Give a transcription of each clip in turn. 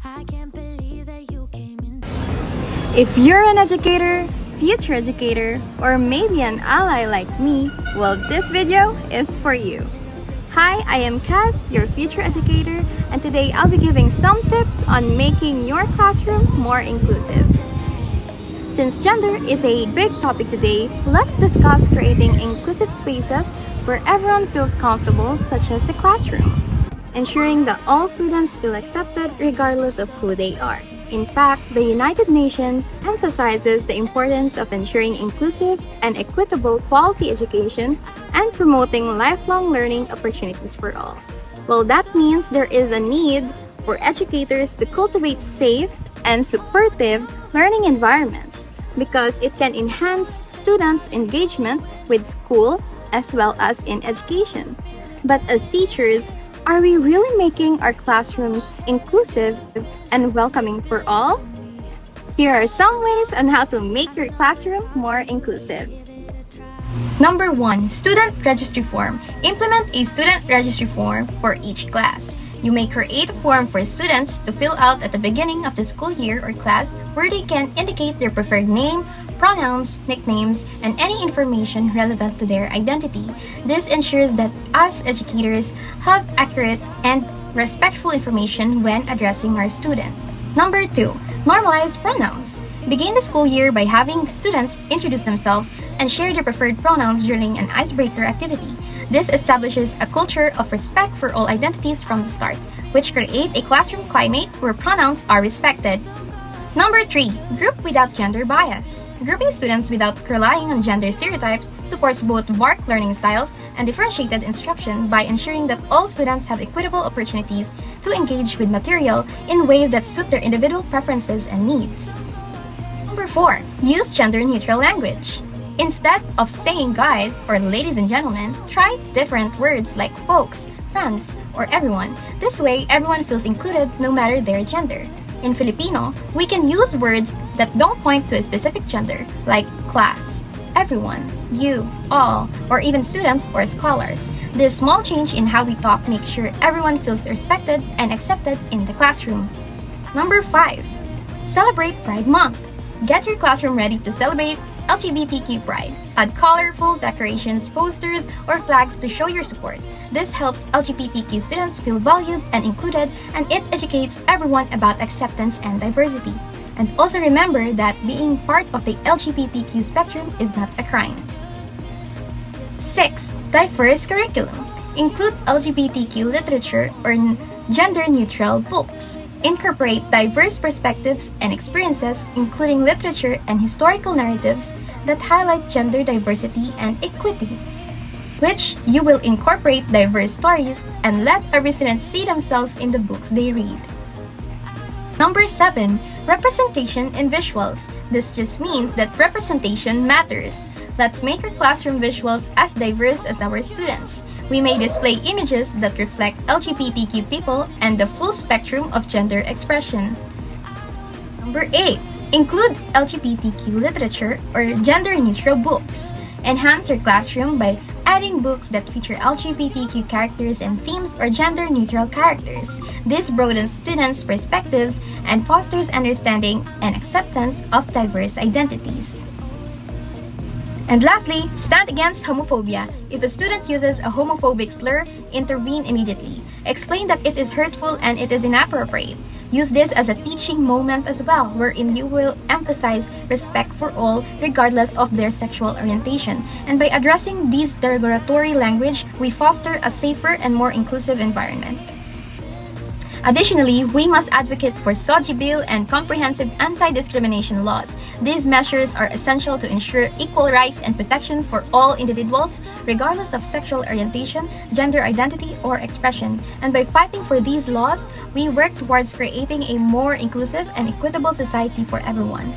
I can't believe that you came in. If you're an educator, future educator, or maybe an ally like me, well, this video is for you. Hi, I am Cass, your future educator, and today I'll be giving some tips on making your classroom more inclusive. Since gender is a big topic today, let's discuss creating inclusive spaces where everyone feels comfortable, such as the classroom. Ensuring that all students feel accepted regardless of who they are. In fact, the United Nations emphasizes the importance of ensuring inclusive and equitable quality education and promoting lifelong learning opportunities for all. Well, that means there is a need for educators to cultivate safe and supportive learning environments because it can enhance students' engagement with school as well as in education. But as teachers, are we really making our classrooms inclusive and welcoming for all? Here are some ways on how to make your classroom more inclusive. Number 1. Student registry form. Implement a student registry form for each class. You may create a form for students to fill out at the beginning of the school year or class where they can indicate their preferred name, pronouns, nicknames, and any information relevant to their identity. This ensures that us educators have accurate and respectful information when addressing our student. Number 2. Normalize pronouns. Begin the school year by having students introduce themselves and share their preferred pronouns during an icebreaker activity. This establishes a culture of respect for all identities from the start, which create a classroom climate where pronouns are respected. Number 3. Group without gender bias. Grouping students without relying on gender stereotypes supports both VARC learning styles and differentiated instruction by ensuring that all students have equitable opportunities to engage with material in ways that suit their individual preferences and needs. Number 4. Use gender-neutral language. Instead of saying guys or ladies and gentlemen, try different words like folks, friends, or everyone. This way, everyone feels included no matter their gender. In Filipino, we can use words that don't point to a specific gender, like class, everyone, you, all, or even students or scholars. This small change in how we talk makes sure everyone feels respected and accepted in the classroom. Number 5. Celebrate Pride Month. Get your classroom ready to celebrate LGBTQ Pride. Add colorful decorations, posters, or flags to show your support. This helps LGBTQ students feel valued and included, and it educates everyone about acceptance and diversity. And also remember that being part of the LGBTQ spectrum is not a crime. 6. Diverse curriculum. Include LGBTQ literature or gender-neutral books. Incorporate diverse perspectives and experiences, including literature and historical narratives that highlight gender diversity and equity, which you will incorporate diverse stories and let every student see themselves in the books they read. Number 7. Representation in visuals. This just means that representation matters. Let's make our classroom visuals as diverse as our students. We may display images that reflect LGBTQ people and the full spectrum of gender expression. Number 8. Include LGBTQ literature or gender-neutral books. Enhance your classroom by adding books that feature LGBTQ characters and themes or gender-neutral characters. This broadens students' perspectives and fosters understanding and acceptance of diverse identities. And lastly, stand against homophobia. If a student uses a homophobic slur, intervene immediately. Explain that it is hurtful and it is inappropriate. Use this as a teaching moment as well, wherein you will emphasize respect for all regardless of their sexual orientation. And by addressing this derogatory language, we foster a safer and more inclusive environment. Additionally, we must advocate for SOGI bill and comprehensive anti-discrimination laws. These measures are essential to ensure equal rights and protection for all individuals, regardless of sexual orientation, gender identity, or expression. And by fighting for these laws, we work towards creating a more inclusive and equitable society for everyone.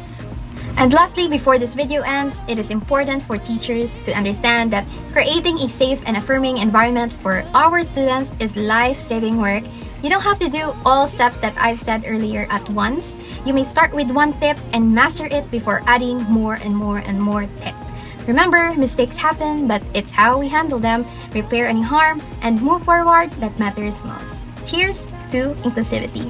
And lastly, before this video ends, it is important for teachers to understand that creating a safe and affirming environment for our students is life-saving work. You don't have to do all steps that I've said earlier at once. You may start with one tip and master it before adding more and more and more tips. Remember, mistakes happen, but it's how we handle them, repair any harm, and move forward that matters most. Cheers to inclusivity!